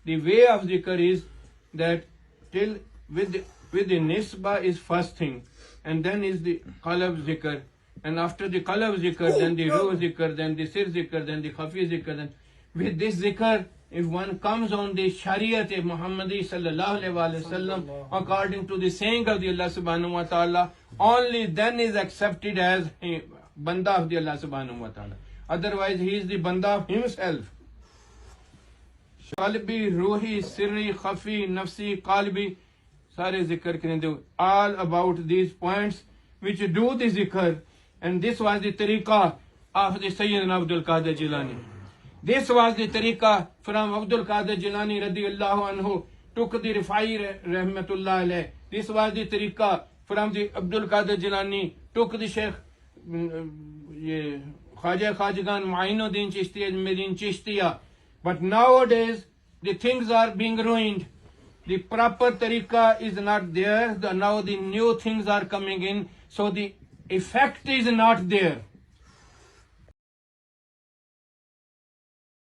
The way of zikr is that till with the nisba is first thing, and then is the qalb zikr, and after the qalb zikr, then the ruh zikr, then the sir zikr, then the khafi zikr. Then with this zikr, if one comes on the Shariat of Mahmmadi sallallahu alaihi wasallam, according to the saying of the Allah subhanahu wa ta'ala, only then is accepted as a banda of the Allah subhanahu wa ta'ala. Otherwise, he is the banda of himself. Qalbi, ruhi, sirri, khafi, nafsi, qalbi, sare zikr karenge. All about these points which do the zikr. And this was the tariqah of the Sayyidina Abdul Qadir Jilani. This was the tariqah from Abdul Qadir Jilani radiyallahu anhu, took the Rifai rahmatullah alayh. This was the tariqah from the Abdul Qadir Jilani, took the Sheikh Khaja Khajagan Mu'inuddin Chishti Ajmerin Chishtiya. But nowadays the things are being ruined. The proper tariqah is not there. Now the new things are coming in, so the effect is not there.